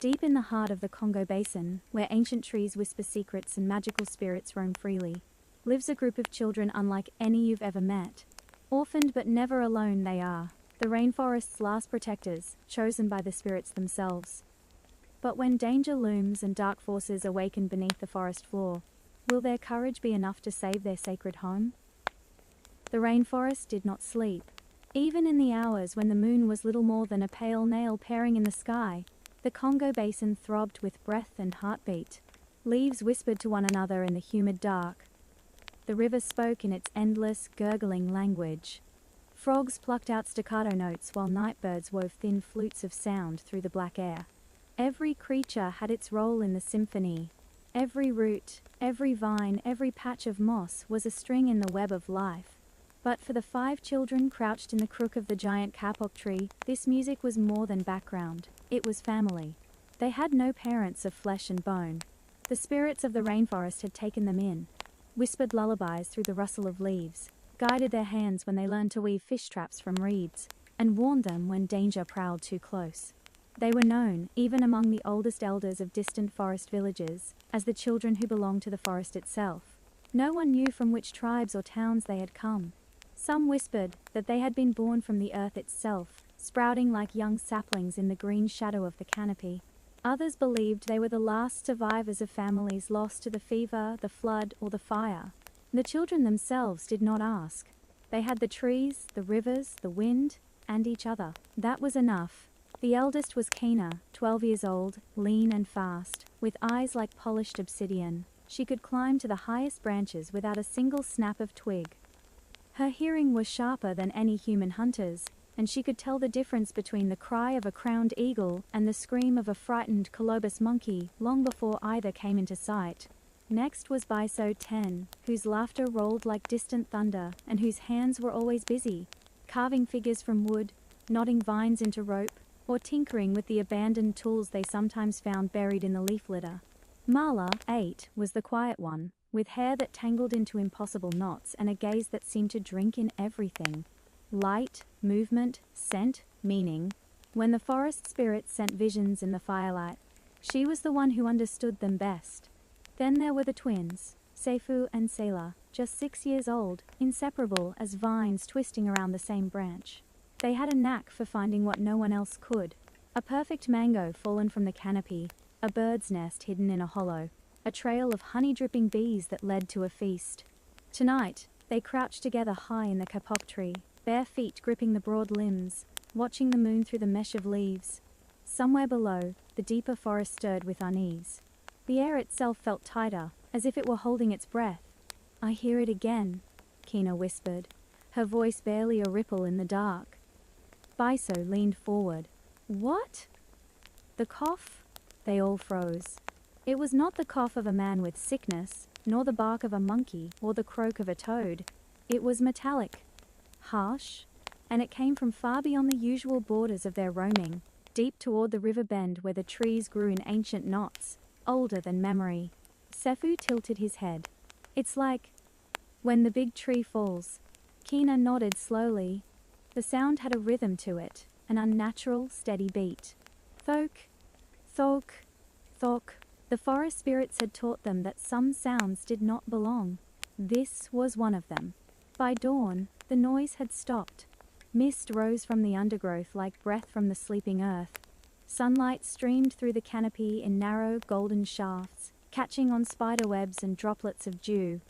Deep in the heart of the Congo Basin, where ancient trees whisper secrets and magical spirits roam freely, lives a group of children unlike any you've ever met. Orphaned but never alone they are, the rainforest's last protectors, chosen by the spirits themselves. But when danger looms and dark forces awaken beneath the forest floor, will their courage be enough to save their sacred home? The rainforest did not sleep. Even in the hours when the moon was little more than a pale nail paring in the sky, the Congo Basin throbbed with breath and heartbeat. Leaves whispered to one another in the humid dark. The river spoke in its endless, gurgling language. Frogs plucked out staccato notes while nightbirds wove thin flutes of sound through the black air. Every creature had its role in the symphony. Every root, every vine, every patch of moss was a string in the web of life. But for the 5 children crouched in the crook of the giant kapok tree, this music was more than background. It was family. They had no parents of flesh and bone. The spirits of the rainforest had taken them in, whispered lullabies through the rustle of leaves, guided their hands when they learned to weave fish traps from reeds, and warned them when danger prowled too close. They were known, even among the oldest elders of distant forest villages, as the children who belonged to the forest itself. No one knew from which tribes or towns they had come. Some whispered that they had been born from the earth itself, sprouting like young saplings in the green shadow of the canopy. Others believed they were the last survivors of families lost to the fever, the flood, or the fire. The children themselves did not ask. They had the trees, the rivers, the wind, and each other. That was enough. The eldest was Kina, 12 years old, lean and fast, with eyes like polished obsidian. She could climb to the highest branches without a single snap of twig. Her hearing was sharper than any human hunter's, and she could tell the difference between the cry of a crowned eagle and the scream of a frightened colobus monkey long before either came into sight. Next was Biso 10, whose laughter rolled like distant thunder and whose hands were always busy, carving figures from wood, knotting vines into rope, or tinkering with the abandoned tools they sometimes found buried in the leaf litter. Mala, 8, was the quiet one, with hair that tangled into impossible knots and a gaze that seemed to drink in everything. Light, movement, scent, meaning. When the forest spirits sent visions in the firelight, she was the one who understood them best. Then there were the twins, Seifu and Selah, just 6 years old, inseparable as vines twisting around the same branch. They had a knack for finding what no one else could. A perfect mango fallen from the canopy, a bird's nest hidden in a hollow, a trail of honey-dripping bees that led to a feast. Tonight, they crouched together high in the kapok tree, bare feet gripping the broad limbs, watching the moon through the mesh of leaves. Somewhere below, the deeper forest stirred with unease. The air itself felt tighter, as if it were holding its breath. "I hear it again," Kina whispered, her voice barely a ripple in the dark. Biso leaned forward. "What?" "The cough?" They all froze. It was not the cough of a man with sickness, nor the bark of a monkey or the croak of a toad. It was metallic, harsh, and it came from far beyond the usual borders of their roaming, deep toward the river bend where the trees grew in ancient knots, older than memory. Seifu tilted his head. "It's like when the big tree falls." Kina nodded slowly. The sound had a rhythm to it, an unnatural, steady beat. Thok, thok, thok. The forest spirits had taught them that some sounds did not belong. This was one of them. By dawn, the noise had stopped. Mist rose from the undergrowth like breath from the sleeping earth. Sunlight streamed through the canopy in narrow, golden shafts, catching on spiderwebs and droplets of dew.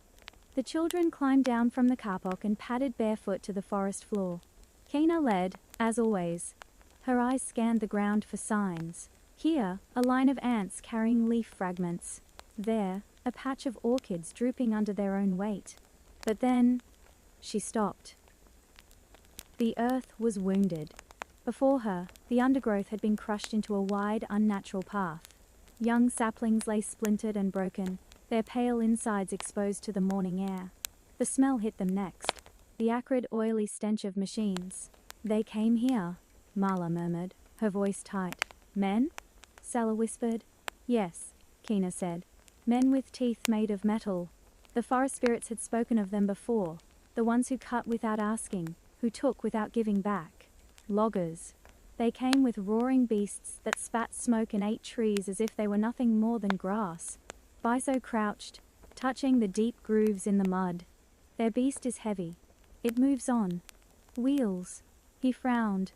The children climbed down from the kapok and padded barefoot to the forest floor. Kina led, as always. Her eyes scanned the ground for signs. Here, a line of ants carrying leaf fragments. There, a patch of orchids drooping under their own weight. But then, she stopped. The earth was wounded. Before her, the undergrowth had been crushed into a wide, unnatural path. Young saplings lay splintered and broken, their pale insides exposed to the morning air. The smell hit them next. The acrid, oily stench of machines. "They came here," Mala murmured, her voice tight. "Men?" Selah whispered. "Yes," Kina said. "Men with teeth made of metal." The forest spirits had spoken of them before, the ones who cut without asking, who took without giving back. Loggers. They came with roaring beasts that spat smoke and ate trees as if they were nothing more than grass. Biso crouched, touching the deep grooves in the mud. Their beast is heavy. It moves on. Wheels. He frowned.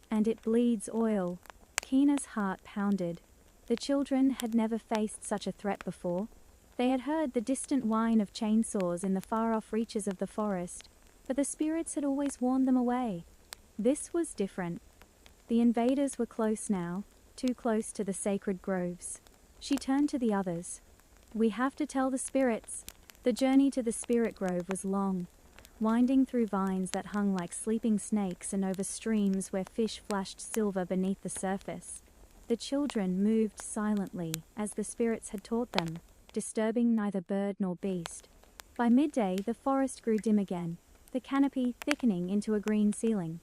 And it bleeds oil. Keena's heart pounded. The children had never faced such a threat before. They had heard the distant whine of chainsaws in the far-off reaches of the forest, but the spirits had always warned them away. This was different. The invaders were close now, too close to the sacred groves. She turned to the others. We have to tell the spirits. The journey to the spirit grove was long, winding through vines that hung like sleeping snakes and over streams where fish flashed silver beneath the surface. The children moved silently, as the spirits had taught them, disturbing neither bird nor beast. By midday, the forest grew dim again, the canopy thickening into a green ceiling.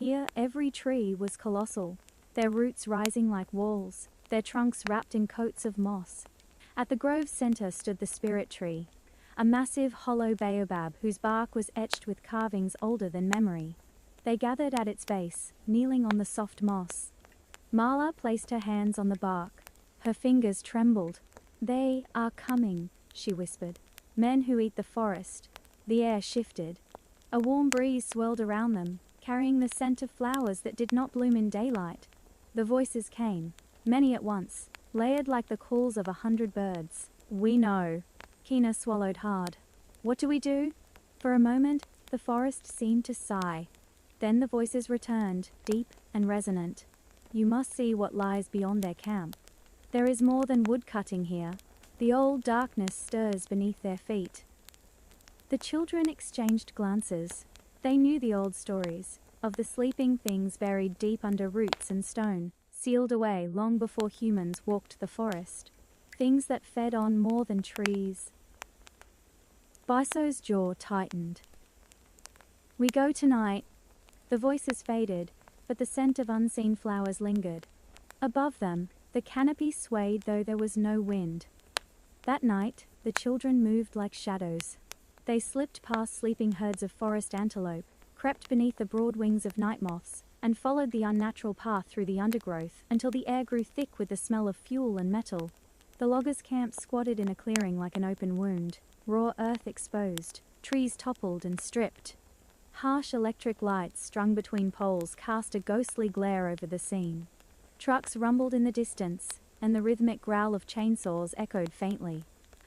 Here, every tree was colossal, their roots rising like walls, their trunks wrapped in coats of moss. At the grove's center stood the spirit tree, a massive hollow baobab whose bark was etched with carvings older than memory. They gathered at its base, kneeling on the soft moss. Marla placed her hands on the bark. Her fingers trembled. "They are coming," she whispered. "Men who eat the forest." The air shifted. A warm breeze swirled around them, carrying the scent of flowers that did not bloom in daylight. The voices came, many at once, layered like the calls of 100 birds. "We know." Keena swallowed hard. "What do we do?" For a moment, the forest seemed to sigh. Then the voices returned, deep and resonant. "You must see what lies beyond their camp. There is more than wood cutting here. The old darkness stirs beneath their feet." The children exchanged glances. They knew the old stories, of the sleeping things buried deep under roots and stone, sealed away long before humans walked the forest. Things that fed on more than trees. Biso's jaw tightened. "We go tonight." The voices faded, but the scent of unseen flowers lingered. Above them, the canopy swayed though there was no wind. That night, the children moved like shadows. They slipped past sleeping herds of forest antelope, crept beneath the broad wings of night moths, and followed the unnatural path through the undergrowth until the air grew thick with the smell of fuel and metal. The loggers' camp squatted in a clearing like an open wound, raw earth exposed, trees toppled and stripped. Harsh electric lights strung between poles cast a ghostly glare over the scene. Trucks rumbled in the distance, and the rhythmic growl of chainsaws echoed faintly.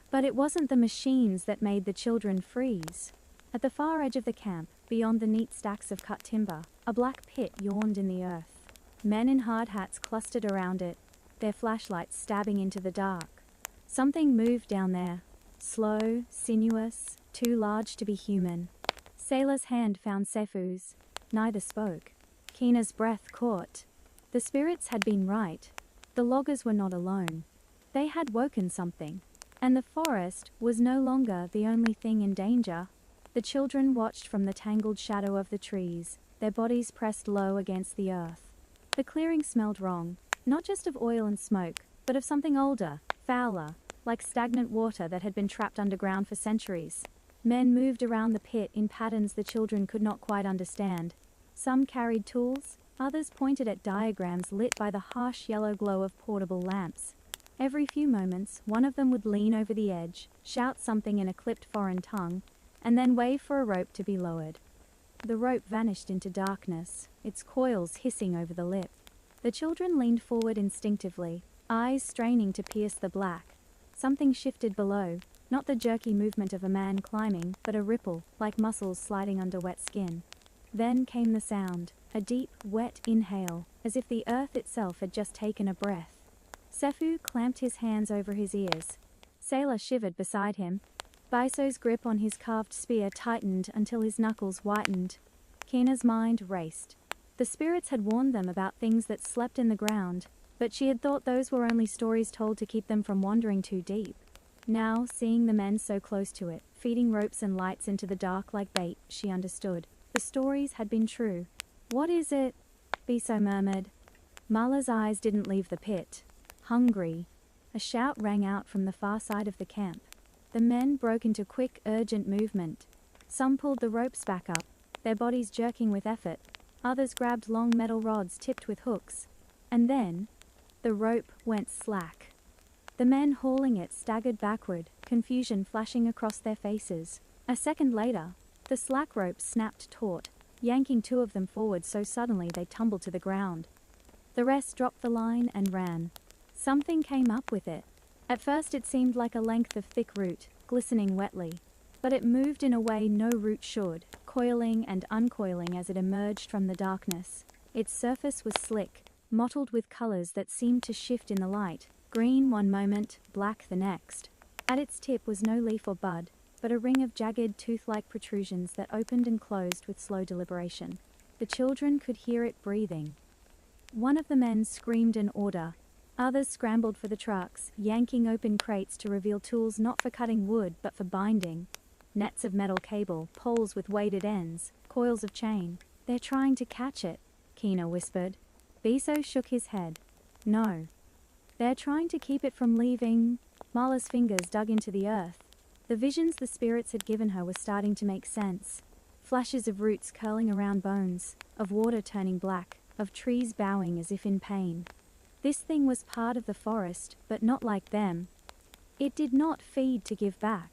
But it wasn't the machines that made the children freeze. At the far edge of the camp, beyond the neat stacks of cut timber, a black pit yawned in the earth. Men in hard hats clustered around it, their flashlights stabbing into the dark. Something moved down there, slow, sinuous, too large to be human. Sailor's hand found Sefu's. Neither spoke. Keena's breath caught. The spirits had been right. The loggers were not alone. They had woken something. And the forest was no longer the only thing in danger. The children watched from the tangled shadow of the trees, their bodies pressed low against the earth. The clearing smelled wrong, not just of oil and smoke, but of something older, fouler, like stagnant water that had been trapped underground for centuries. Men moved around the pit in patterns the children could not quite understand. Some carried tools, others pointed at diagrams lit by the harsh yellow glow of portable lamps. Every few moments, one of them would lean over the edge, shout something in a clipped foreign tongue, and then wave for a rope to be lowered. The rope vanished into darkness, its coils hissing over the lip. The children leaned forward instinctively, eyes straining to pierce the black. Something shifted below, not the jerky movement of a man climbing, but a ripple, like muscles sliding under wet skin. Then came the sound, a deep, wet inhale, as if the earth itself had just taken a breath. Sefu clamped his hands over his ears. Sailor shivered beside him. Biso's grip on his carved spear tightened until his knuckles whitened. Keena's mind raced. The spirits had warned them about things that slept in the ground, but she had thought those were only stories told to keep them from wandering too deep. Now, seeing the men so close to it, feeding ropes and lights into the dark like bait, she understood. The stories had been true. "What is it?" Biso murmured. Mala's eyes didn't leave the pit. "Hungry." A shout rang out from the far side of the camp. The men broke into quick, urgent movement. Some pulled the ropes back up, their bodies jerking with effort. Others grabbed long metal rods tipped with hooks. And then, the rope went slack. The men hauling it staggered backward, confusion flashing across their faces. A second later, the slack rope snapped taut, yanking two of them forward so suddenly they tumbled to the ground. The rest dropped the line and ran. Something came up with it. At first it seemed like a length of thick root, glistening wetly. But it moved in a way no root should, coiling and uncoiling as it emerged from the darkness. Its surface was slick, mottled with colors that seemed to shift in the light, green one moment, black the next. At its tip was no leaf or bud, but a ring of jagged, tooth-like protrusions that opened and closed with slow deliberation. The children could hear it breathing. One of the men screamed an order. Others scrambled for the trucks, yanking open crates to reveal tools not for cutting wood but for binding. Nets of metal cable, poles with weighted ends, coils of chain. "They're trying to catch it," Kina whispered. Biso shook his head. "No. They're trying to keep it from leaving." Mala's fingers dug into the earth. The visions the spirits had given her were starting to make sense. Flashes of roots curling around bones, of water turning black, of trees bowing as if in pain. This thing was part of the forest, but not like them. It did not feed to give back.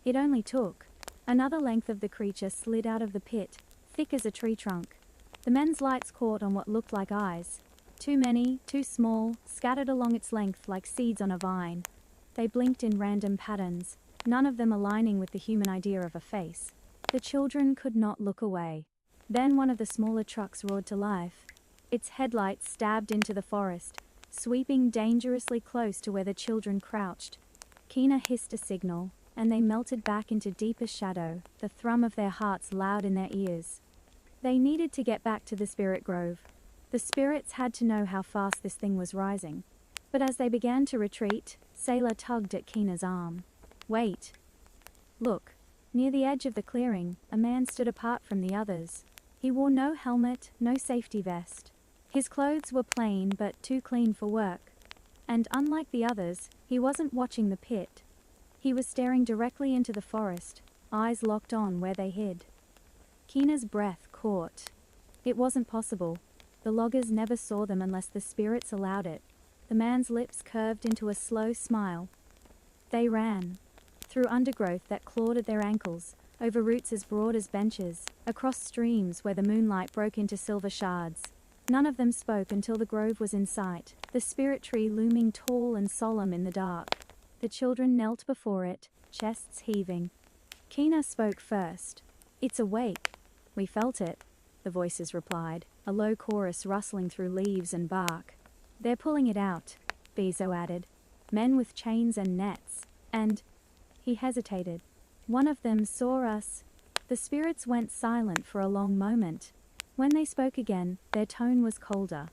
It only took. Another length of the creature slid out of the pit, thick as a tree trunk. The men's lights caught on what looked like eyes. Too many, too small, scattered along its length like seeds on a vine. They blinked in random patterns, none of them aligning with the human idea of a face. The children could not look away. Then one of the smaller trucks roared to life. Its headlights stabbed into the forest, sweeping dangerously close to where the children crouched. Kina hissed a signal, and they melted back into deeper shadow, the thrum of their hearts loud in their ears. They needed to get back to the spirit grove. The spirits had to know how fast this thing was rising. But as they began to retreat, Sailor tugged at Kina's arm. "Wait. Look." Near the edge of the clearing, a man stood apart from the others. He wore no helmet, no safety vest. His clothes were plain but too clean for work. And unlike the others, he wasn't watching the pit. He was staring directly into the forest, eyes locked on where they hid. Kina's breath caught. It wasn't possible. The loggers never saw them unless the spirits allowed it. The man's lips curved into a slow smile. They ran. Through undergrowth that clawed at their ankles, over roots as broad as benches, across streams where the moonlight broke into silver shards. None of them spoke until the grove was in sight, the spirit tree looming tall and solemn in the dark. The children knelt before it, chests heaving. Kina spoke first. "It's awake." "We felt it," the voices replied, a low chorus rustling through leaves and bark. "They're pulling it out," Biso added. "Men with chains and nets. And..." He hesitated. "One of them saw us." The spirits went silent for a long moment. When they spoke again, their tone was colder.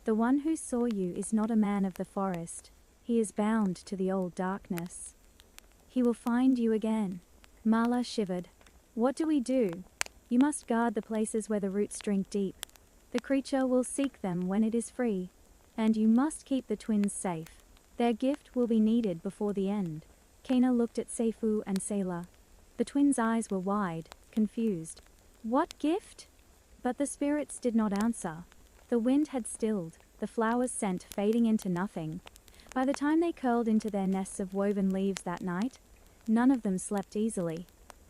"The one who saw you is not a man of the forest. He is bound to the old darkness. He will find you again." Mala shivered. "What do we do?" "You must guard the places where the roots drink deep. The creature will seek them when it is free. And you must keep the twins safe. Their gift will be needed before the end." Kina looked at Seifu and Sailor. The twins' eyes were wide, confused. "What gift?" But the spirits did not answer. The wind had stilled, the flowers' scent fading into nothing. By the time they curled into their nests of woven leaves that night, none of them slept easily.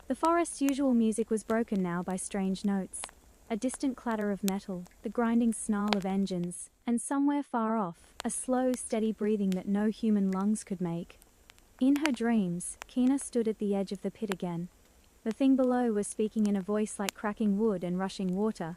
The forest's usual music was broken now by strange notes. A distant clatter of metal, the grinding snarl of engines, and somewhere far off, a slow, steady breathing that no human lungs could make. In her dreams, Kina stood at the edge of the pit again. The thing below was speaking in a voice like cracking wood and rushing water,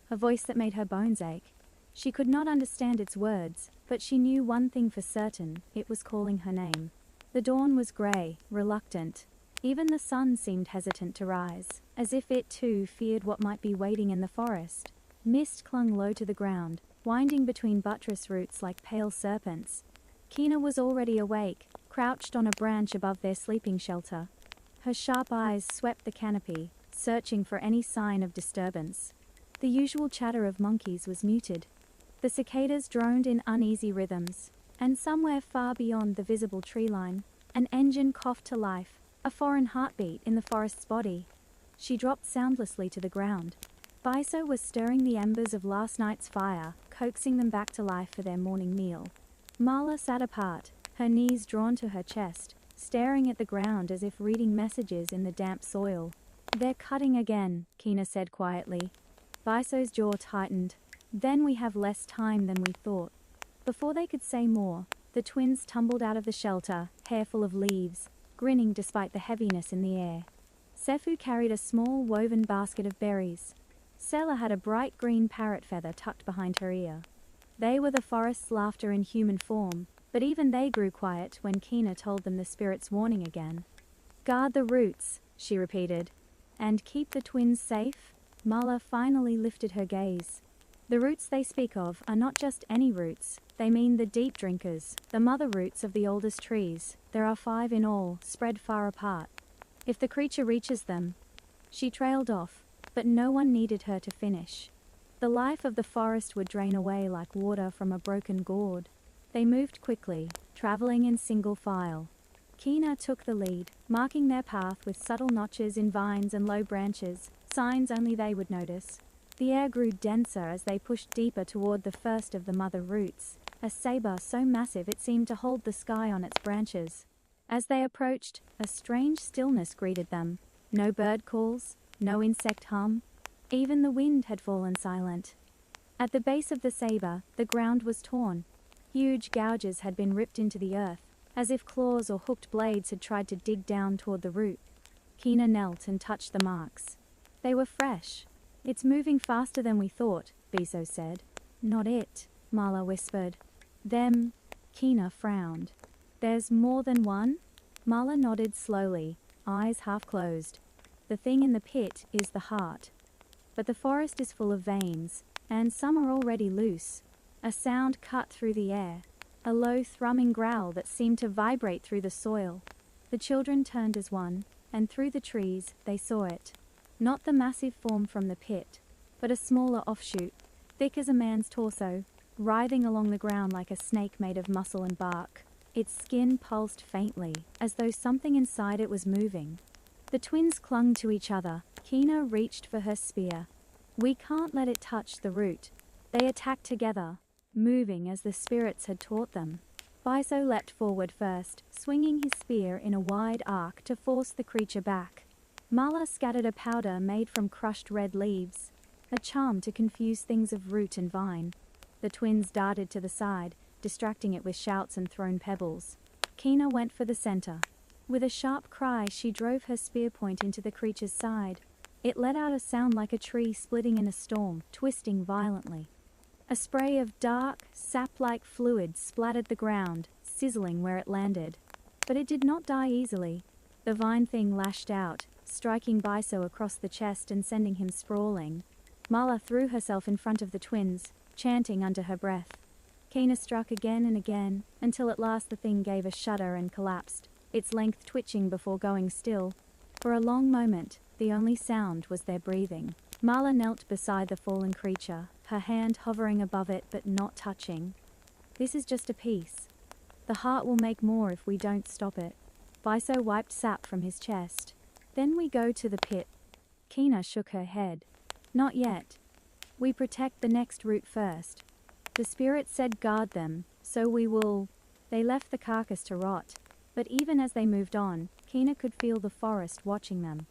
a voice that made her bones ache. She could not understand its words, but she knew one thing for certain: it was calling her name. The dawn was grey, reluctant. Even the sun seemed hesitant to rise, as if it too feared what might be waiting in the forest. Mist clung low to the ground, winding between buttress roots like pale serpents. Kina was already awake, crouched on a branch above their sleeping shelter. Her sharp eyes swept the canopy, searching for any sign of disturbance. The usual chatter of monkeys was muted. The cicadas droned in uneasy rhythms, and somewhere far beyond the visible tree line, an engine coughed to life, a foreign heartbeat in the forest's body. She dropped soundlessly to the ground. Biso was stirring the embers of last night's fire, coaxing them back to life for their morning meal. Mala sat apart, her knees drawn to her chest, staring at the ground as if reading messages in the damp soil. "They're cutting again," Kina said quietly. Biso's jaw tightened. "Then we have less time than we thought." Before they could say more, the twins tumbled out of the shelter, hair full of leaves, grinning despite the heaviness in the air. Sefu carried a small woven basket of berries. Sela had a bright green parrot feather tucked behind her ear. They were the forest's laughter in human form, but even they grew quiet when Kina told them the spirit's warning again. "Guard the roots," she repeated. "And keep the twins safe?" Mala finally lifted her gaze. "The roots they speak of are not just any roots, they mean the deep drinkers, the mother roots of the oldest trees. There are 5 in all, spread far apart. If the creature reaches them..." She trailed off, but no one needed her to finish. The life of the forest would drain away like water from a broken gourd. They moved quickly, traveling in single file. Kina took the lead, marking their path with subtle notches in vines and low branches, signs only they would notice. The air grew denser as they pushed deeper toward the first of the mother roots, a saber so massive it seemed to hold the sky on its branches. As they approached, a strange stillness greeted them. No bird calls, no insect hum. Even the wind had fallen silent. At the base of the saber, the ground was torn. Huge gouges had been ripped into the earth, as if claws or hooked blades had tried to dig down toward the root. Kina knelt and touched the marks. They were fresh. "It's moving faster than we thought," Biso said. "Not it," Mala whispered. "Them." Kina frowned. "There's more than one?" Mala nodded slowly, eyes half closed. "The thing in the pit is the heart. But the forest is full of veins, and some are already loose." A sound cut through the air, a low thrumming growl that seemed to vibrate through the soil. The children turned as one, and through the trees, they saw it. Not the massive form from the pit, but a smaller offshoot, thick as a man's torso, writhing along the ground like a snake made of muscle and bark. Its skin pulsed faintly, as though something inside it was moving. The twins clung to each other. Kina reached for her spear. "We can't let it touch the root." They attacked together, moving as the spirits had taught them. Biso leapt forward first, swinging his spear in a wide arc to force the creature back. Mala scattered a powder made from crushed red leaves, a charm to confuse things of root and vine. The twins darted to the side, distracting it with shouts and thrown pebbles. Kina went for the center. With a sharp cry, she drove her spear point into the creature's side. It let out a sound like a tree splitting in a storm, twisting violently. A spray of dark, sap-like fluid splattered the ground, sizzling where it landed. But it did not die easily. The vine thing lashed out, striking Biso across the chest and sending him sprawling. Mala threw herself in front of the twins, chanting under her breath. Kina struck again and again, until at last the thing gave a shudder and collapsed, its length twitching before going still. For a long moment, the only sound was their breathing. Mala knelt beside the fallen creature, her hand hovering above it but not touching. "This is just a piece. The heart will make more if we don't stop it." Biso wiped sap from his chest. "Then we go to the pit." Kina shook her head. "Not yet. We protect the next root first. The spirit said guard them, so we will." They left the carcass to rot, but even as they moved on, Kina could feel the forest watching them.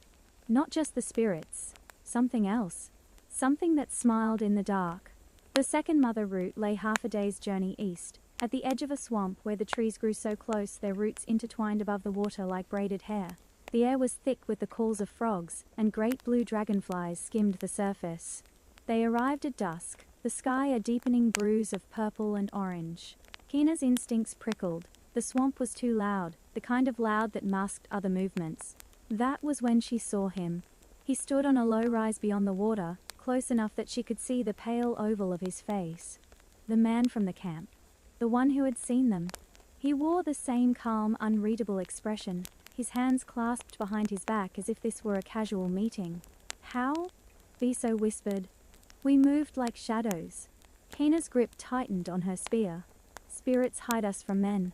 Not just the spirits, something else. Something that smiled in the dark. The second mother root lay half a day's journey east, at the edge of a swamp where the trees grew so close their roots intertwined above the water like braided hair. The air was thick with the calls of frogs, and great blue dragonflies skimmed the surface. They arrived at dusk, the sky a deepening bruise of purple and orange. Kina's instincts prickled. The swamp was too loud, the kind of loud that masked other movements. That was when she saw him. He stood on a low rise beyond the water, close enough that she could see the pale oval of his face. The man from the camp. The one who had seen them. He wore the same calm, unreadable expression, his hands clasped behind his back as if this were a casual meeting. "How?" Biso whispered. "We moved like shadows." Kina's grip tightened on her spear. "Spirits hide us from men."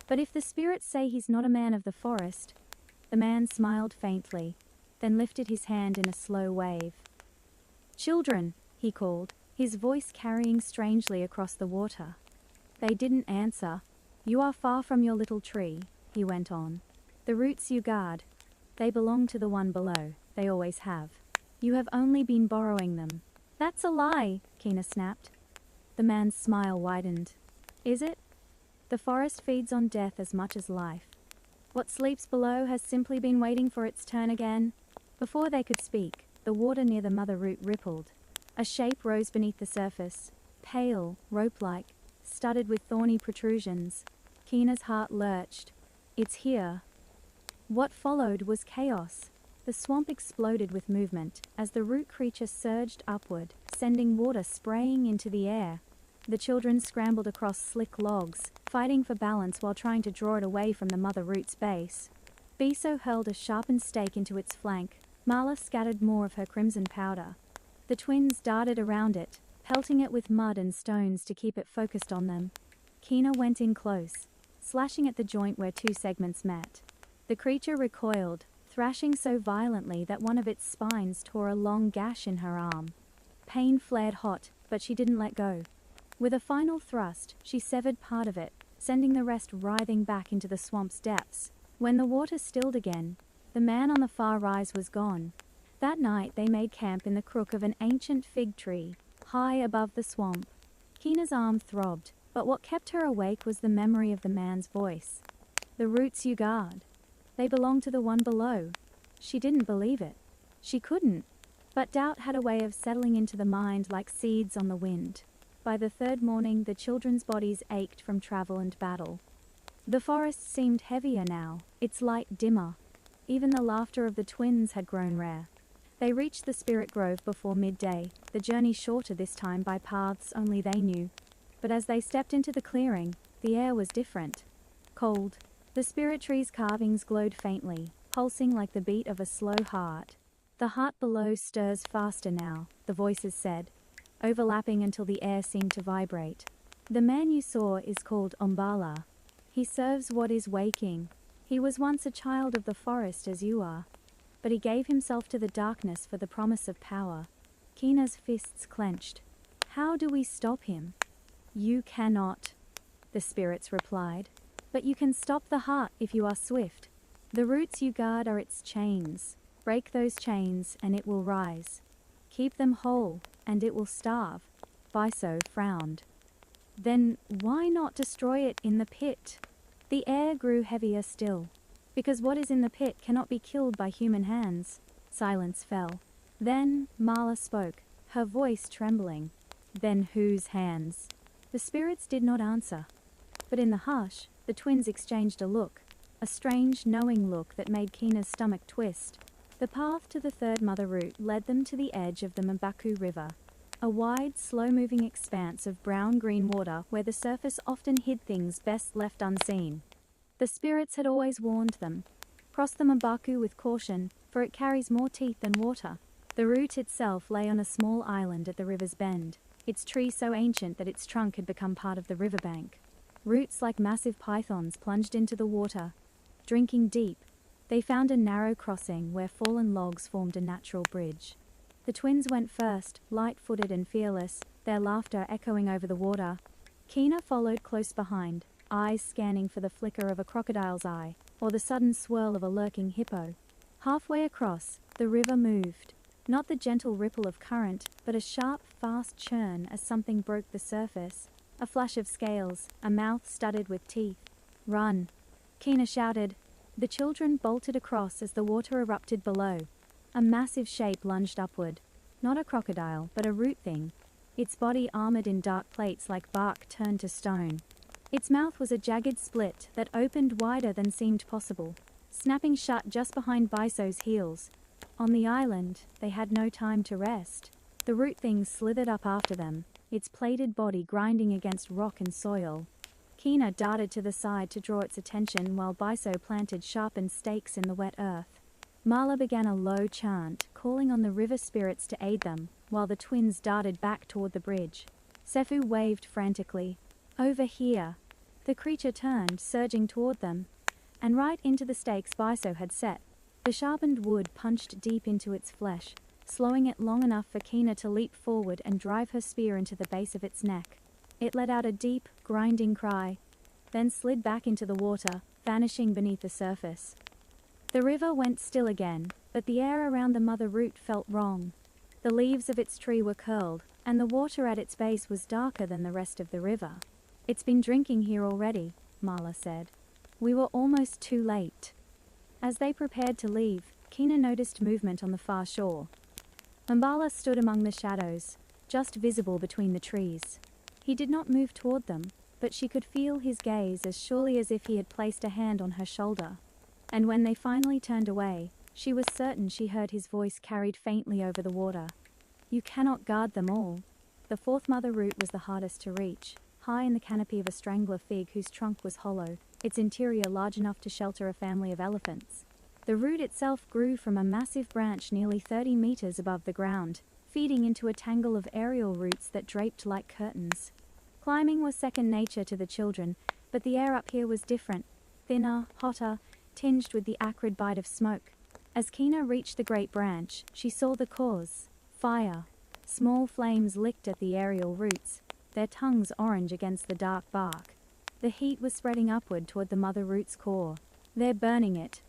"But if the spirits say he's not a man of the forest..." The man smiled faintly, then lifted his hand in a slow wave. "Children," he called, his voice carrying strangely across the water. They didn't answer. "You are far from your little tree," he went on. "The roots you guard, they belong to the one below, they always have. You have only been borrowing them." "That's a lie," Kina snapped. The man's smile widened. "Is it? The forest feeds on death as much as life. What sleeps below has simply been waiting for its turn again." Before they could speak, the water near the mother root rippled. A shape rose beneath the surface, pale, rope-like, studded with thorny protrusions. Kina's heart lurched. "It's here." What followed was chaos. The swamp exploded with movement as the root creature surged upward, sending water spraying into the air. The children scrambled across slick logs, fighting for balance while trying to draw it away from the mother root's base. Biso hurled a sharpened stake into its flank. Marla scattered more of her crimson powder. The twins darted around it, pelting it with mud and stones to keep it focused on them. Kina went in close, slashing at the joint where two segments met. The creature recoiled, thrashing so violently that one of its spines tore a long gash in her arm. Pain flared hot, but she didn't let go. With a final thrust, she severed part of it, sending the rest writhing back into the swamp's depths. When the water stilled again, the man on the far rise was gone. That night they made camp in the crook of an ancient fig tree, high above the swamp. Kina's arm throbbed, but what kept her awake was the memory of the man's voice. "The roots you guard. They belong to the one below." She didn't believe it. She couldn't. But doubt had a way of settling into the mind like seeds on the wind. By the third morning, the children's bodies ached from travel and battle. The forest seemed heavier now, its light dimmer. Even the laughter of the twins had grown rare. They reached the spirit grove before midday, the journey shorter this time by paths only they knew. But as they stepped into the clearing, the air was different. Cold. The spirit tree's carvings glowed faintly, pulsing like the beat of a slow heart. "The heart below stirs faster now," the voices said, overlapping until the air seemed to vibrate. "The man you saw is called Umbala. He serves what is waking. He was once a child of the forest as you are, but he gave himself to the darkness for the promise of power." Kina's fists clenched. "How do we stop him?" "You cannot," the spirits replied. "But you can stop the heart if you are swift. The roots you guard are its chains. Break those chains and it will rise. Keep them whole and it will starve." Biso frowned. "Then why not destroy it in the pit?" The air grew heavier still. "Because what is in the pit cannot be killed by human hands." Silence fell. Then Marla spoke, her voice trembling. "Then whose hands?" The spirits did not answer. But in the hush, the twins exchanged a look. A strange, knowing look that made Kina's stomach twist. The path to the third mother root led them to the edge of the Mbaku River. A wide, slow-moving expanse of brown-green water where the surface often hid things best left unseen. The spirits had always warned them. Cross the Mbaku with caution, for it carries more teeth than water. The root itself lay on a small island at the river's bend, its tree so ancient that its trunk had become part of the riverbank. Roots like massive pythons plunged into the water. Drinking deep, they found a narrow crossing where fallen logs formed a natural bridge. The twins went first, light-footed and fearless, their laughter echoing over the water. Kina followed close behind, eyes scanning for the flicker of a crocodile's eye, or the sudden swirl of a lurking hippo. Halfway across, the river moved. Not the gentle ripple of current, but a sharp, fast churn as something broke the surface. A flash of scales, a mouth studded with teeth. "Run!" Kina shouted. The children bolted across as the water erupted below. A massive shape lunged upward. Not a crocodile, but a root thing. Its body armored in dark plates like bark turned to stone. Its mouth was a jagged split that opened wider than seemed possible, snapping shut just behind Biso's heels. On the island, they had no time to rest. The root thing slithered up after them, its plated body grinding against rock and soil. Kina darted to the side to draw its attention while Biso planted sharpened stakes in the wet earth. Marla began a low chant, calling on the river spirits to aid them, while the twins darted back toward the bridge. Sefu waved frantically. "Over here." The creature turned, surging toward them, and right into the stakes Biso had set. The sharpened wood punched deep into its flesh, slowing it long enough for Kina to leap forward and drive her spear into the base of its neck. It let out a deep, grinding cry, then slid back into the water, vanishing beneath the surface. The river went still again, but the air around the mother root felt wrong. The leaves of its tree were curled, and the water at its base was darker than the rest of the river. "It's been drinking here already," Marla said. "We were almost too late." As they prepared to leave, Kina noticed movement on the far shore. Mbala stood among the shadows, just visible between the trees. He did not move toward them, but she could feel his gaze as surely as if he had placed a hand on her shoulder. And when they finally turned away, she was certain she heard his voice carried faintly over the water. "You cannot guard them all." The fourth mother root was the hardest to reach, high in the canopy of a strangler fig whose trunk was hollow, its interior large enough to shelter a family of elephants. The root itself grew from a massive branch nearly 30 meters above the ground, feeding into a tangle of aerial roots that draped like curtains. Climbing was second nature to the children, but the air up here was different, thinner, hotter, tinged with the acrid bite of smoke. As Kina reached the great branch, she saw the cause: fire. Small flames licked at the aerial roots, their tongues orange against the dark bark. The heat was spreading upward toward the mother root's core. "They're burning it,"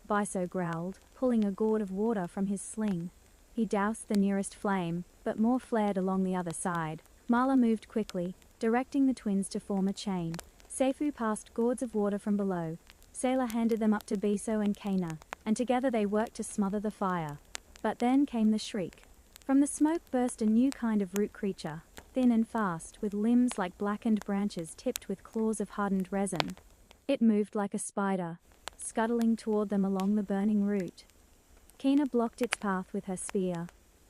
Biso growled, pulling a gourd of water from his sling. He doused the nearest flame, but more flared along the other side. Marla moved quickly, directing the twins to form a chain. Seifu passed gourds of water from below. Selah handed them up to Biso and Kina, and together they worked to smother the fire. But then came the shriek. From the smoke burst a new kind of root creature, thin and fast, with limbs like blackened branches tipped with claws of hardened resin. It moved like a spider, scuttling toward them along the burning root. Kina blocked its path with her spear.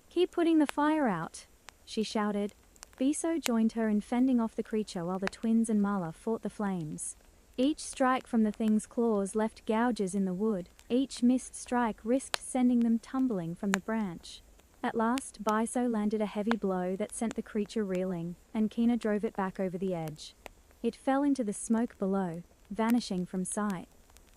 "Keep putting the fire out," she shouted. Biso joined her in fending off the creature while the twins and Marla fought the flames. Each strike from the thing's claws left gouges in the wood. Each missed strike risked sending them tumbling from the branch. At last, Biso landed a heavy blow that sent the creature reeling, and Kina drove it back over the edge. It fell into the smoke below, vanishing from sight.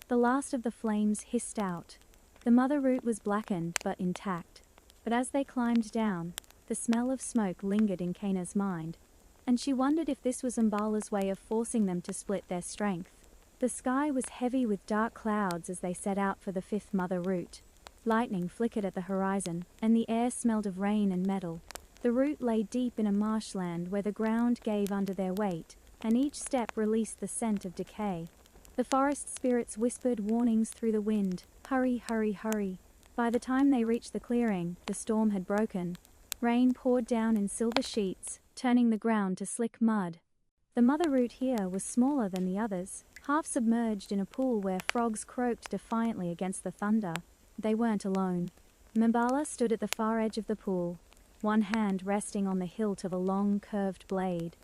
The last of the flames hissed out. The mother root was blackened but intact. But as they climbed down, the smell of smoke lingered in Kina's mind, and she wondered if this was Mbala's way of forcing them to split their strength. The sky was heavy with dark clouds as they set out for the fifth mother root. Lightning flickered at the horizon, and the air smelled of rain and metal. The root lay deep in a marshland where the ground gave under their weight, and each step released the scent of decay. The forest spirits whispered warnings through the wind, "Hurry, hurry, hurry." By the time they reached the clearing, the storm had broken. Rain poured down in silver sheets, turning the ground to slick mud. The mother root here was smaller than the others, half submerged in a pool where frogs croaked defiantly against the thunder. They weren't alone. Mbala stood at the far edge of the pool, one hand resting on the hilt of a long, curved blade.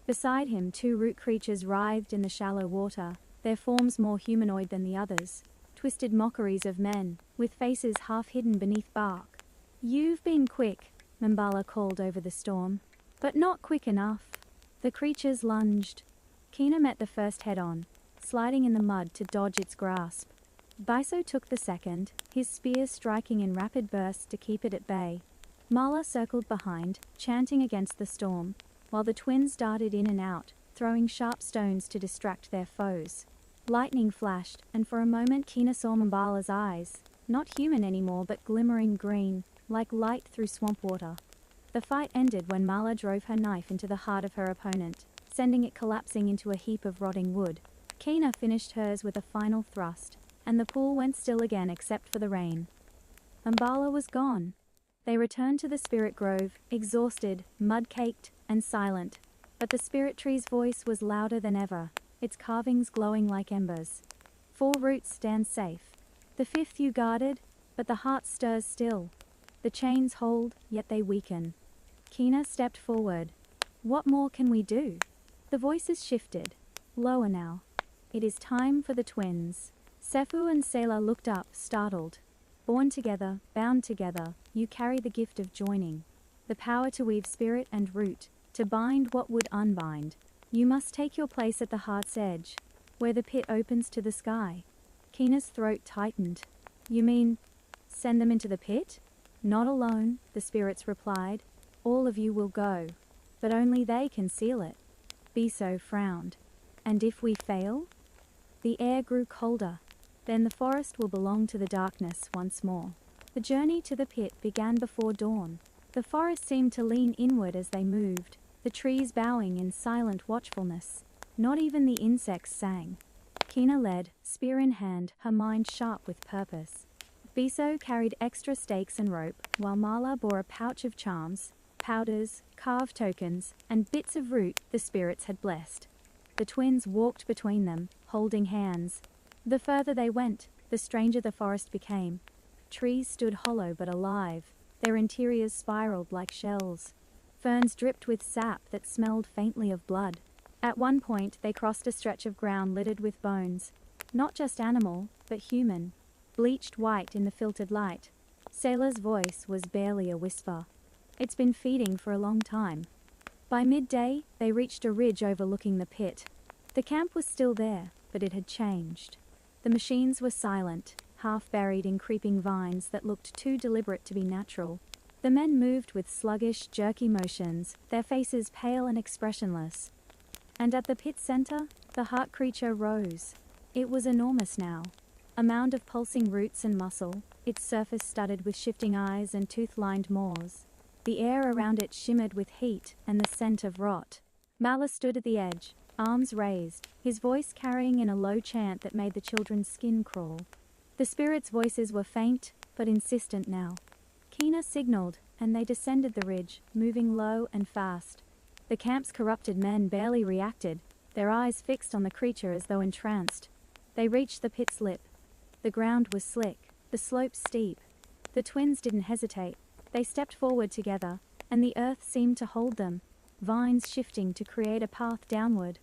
Beside him, two root creatures writhed in the shallow water, their forms more humanoid than the others, twisted mockeries of men, with faces half hidden beneath bark. "You've been quick," Mbala called over the storm. "But not quick enough." The creatures lunged. Kina met the first head-on, sliding in the mud to dodge its grasp. Biso took the second, his spear striking in rapid bursts to keep it at bay. Marla circled behind, chanting against the storm, while the twins darted in and out, throwing sharp stones to distract their foes. Lightning flashed, and for a moment Kina saw Mbala's eyes, not human anymore but glimmering green, like light through swamp water. The fight ended when Marla drove her knife into the heart of her opponent, sending it collapsing into a heap of rotting wood. Kina finished hers with a final thrust, and the pool went still again except for the rain. Mbala was gone. They returned to the spirit grove, exhausted, mud-caked, and silent, but the spirit tree's voice was louder than ever, its carvings glowing like embers. 4 roots stand safe. The 5th you guarded, but the heart stirs still. The chains hold, yet they weaken. Kina stepped forward. "What more can we do?" The voices shifted, lower now. "It is time for the twins." Sefu and Selah looked up, startled. "Born together, bound together, you carry the gift of joining. The power to weave spirit and root, to bind what would unbind. You must take your place at the heart's edge, where the pit opens to the sky." Kina's throat tightened. "You mean, send them into the pit?" Not alone, the spirits replied. All of you will go, but only they can seal it. Biso frowned. And if we fail? The air grew colder. Then the forest will belong to the darkness once more. The journey to the pit began before dawn. The forest seemed to lean inward as they moved, the trees bowing in silent watchfulness. Not even the insects sang. Kina led, spear in hand, her mind sharp with purpose. Biso carried extra stakes and rope, while Mala bore a pouch of charms, powders, carved tokens, and bits of root the spirits had blessed. The twins walked between them, holding hands. The further they went, the stranger the forest became. Trees stood hollow but alive, their interiors spiraled like shells. Ferns dripped with sap that smelled faintly of blood. At one point they crossed a stretch of ground littered with bones. Not just animal, but human, bleached white in the filtered light. Sailor's voice was barely a whisper. It's been feeding for a long time. By midday, they reached a ridge overlooking the pit. The camp was still there, but it had changed. The machines were silent, half buried in creeping vines that looked too deliberate to be natural. The men moved with sluggish, jerky motions, their faces pale and expressionless. And at the pit's center, the heart creature rose. It was enormous now, a mound of pulsing roots and muscle, its surface studded with shifting eyes and tooth-lined maws. The air around it shimmered with heat and the scent of rot. Mala stood at the edge, arms raised, his voice carrying in a low chant that made the children's skin crawl. The spirits' voices were faint, but insistent now. Kina signaled, and they descended the ridge, moving low and fast. The camp's corrupted men barely reacted, their eyes fixed on the creature as though entranced. They reached the pit's lip. The ground was slick, the slopes steep. The twins didn't hesitate. They stepped forward together, and the earth seemed to hold them, vines shifting to create a path downward.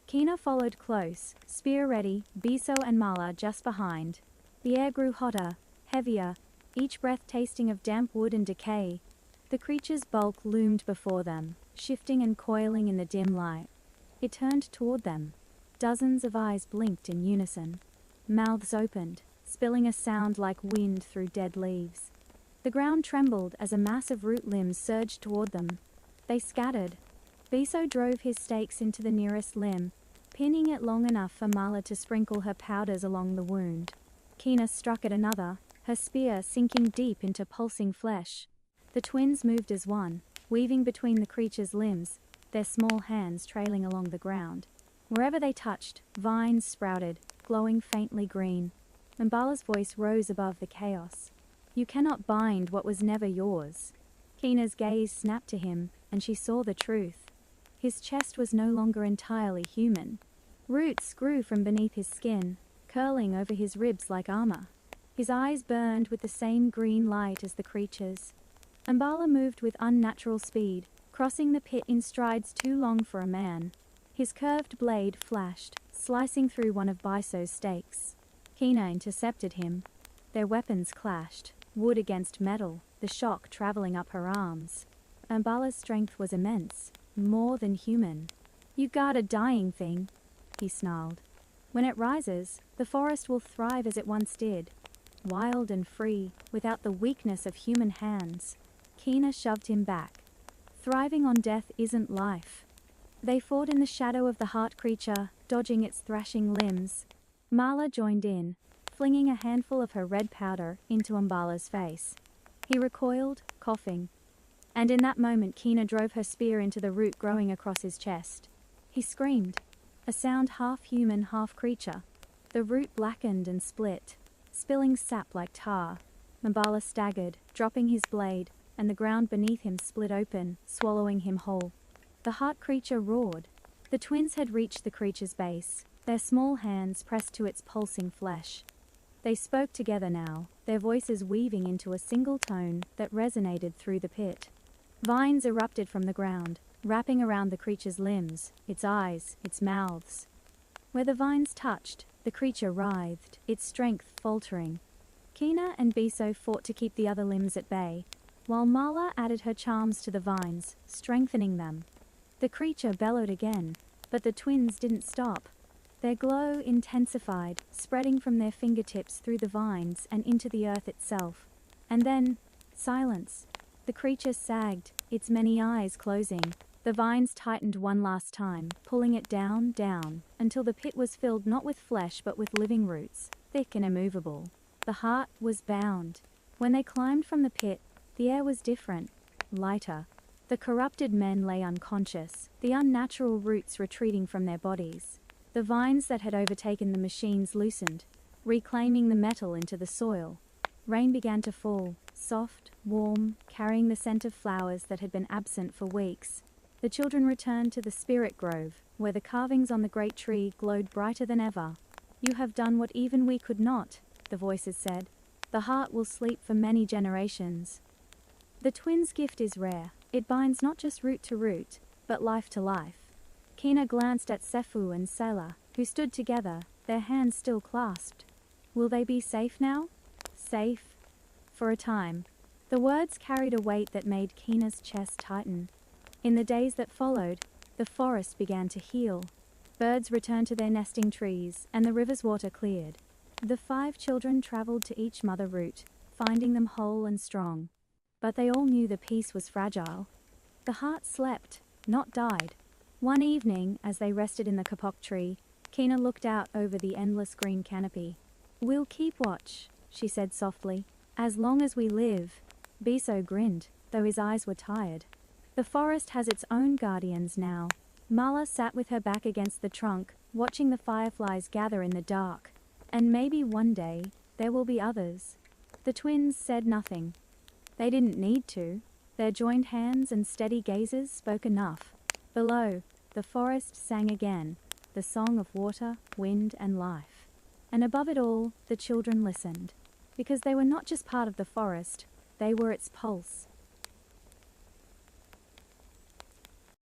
Kina followed close, spear ready, Biso and Mala just behind. The air grew hotter, heavier, each breath tasting of damp wood and decay. The creature's bulk loomed before them, shifting and coiling in the dim light. It turned toward them. Dozens of eyes blinked in unison. Mouths opened, spilling a sound like wind through dead leaves. The ground trembled as a mass of root limbs surged toward them. They scattered. Biso drove his stakes into the nearest limb, pinning it long enough for Mala to sprinkle her powders along the wound. Kina struck at another, her spear sinking deep into pulsing flesh. The twins moved as one, weaving between the creature's limbs, their small hands trailing along the ground. Wherever they touched, vines sprouted, glowing faintly green. Mbala's voice rose above the chaos. You cannot bind what was never yours. Kina's gaze snapped to him, and she saw the truth. His chest was no longer entirely human. Roots grew from beneath his skin, curling over his ribs like armor. His eyes burned with the same green light as the creature's. Mbala moved with unnatural speed, crossing the pit in strides too long for a man. His curved blade flashed, slicing through one of Biso's stakes. Kina intercepted him. Their weapons clashed, wood against metal, the shock traveling up her arms. Mbala's strength was immense, more than human. You guard a dying thing, he snarled. When it rises, the forest will thrive as it once did, wild and free, without the weakness of human hands. Kina shoved him back. Thriving on death isn't life. They fought in the shadow of the heart creature, dodging its thrashing limbs. Mala joined in, flinging a handful of her red powder into Mbala's face. He recoiled, coughing. And in that moment Kina drove her spear into the root growing across his chest. He screamed, a sound half human, half creature. The root blackened and split, spilling sap like tar. Mbala staggered, dropping his blade, and the ground beneath him split open, swallowing him whole. The heart creature roared. The twins had reached the creature's base, their small hands pressed to its pulsing flesh. They spoke together now, their voices weaving into a single tone that resonated through the pit. Vines erupted from the ground, wrapping around the creature's limbs, its eyes, its mouths. Where the vines touched, the creature writhed, its strength faltering. Kina and Biso fought to keep the other limbs at bay, while Mala added her charms to the vines, strengthening them. The creature bellowed again, but the twins didn't stop. Their glow intensified, spreading from their fingertips through the vines and into the earth itself. And then, Silence. The creature sagged, its many eyes closing. The vines tightened one last time, pulling it down, down, until the pit was filled not with flesh but with living roots, thick and immovable. The heart was bound. When they climbed from the pit, the air was different, lighter. The corrupted men lay unconscious, the unnatural roots retreating from their bodies. The vines that had overtaken the machines loosened, reclaiming the metal into the soil. Rain began to fall, soft, warm, carrying the scent of flowers that had been absent for weeks. The children returned to the spirit grove, where the carvings on the great tree glowed brighter than ever. "You have done what even we could not," the voices said. "The heart will sleep for many generations." The twins' gift is rare. It binds not just root to root, but life to life. Kina glanced at Sefu and Sela, who stood together, their hands still clasped. Will they be safe now? Safe? For a time. The words carried a weight that made Kina's chest tighten. In the days that followed, the forest began to heal. Birds returned to their nesting trees, and the river's water cleared. The 5 children traveled to each mother root, finding them whole and strong. But they all knew the peace was fragile. The heart slept, not died. One evening, as they rested in the kapok tree, Kina looked out over the endless green canopy. "We'll keep watch," she said softly, "as long as we live." Biso grinned, though his eyes were tired. The forest has its own guardians now. Mala sat with her back against the trunk, watching the fireflies gather in the dark. And maybe one day, there will be others. The twins said nothing. They didn't need to. Their joined hands and steady gazes spoke enough. Below, the forest sang again, the song of water, wind, and life. And above it all, the children listened. Because they were not just part of the forest, they were its pulse.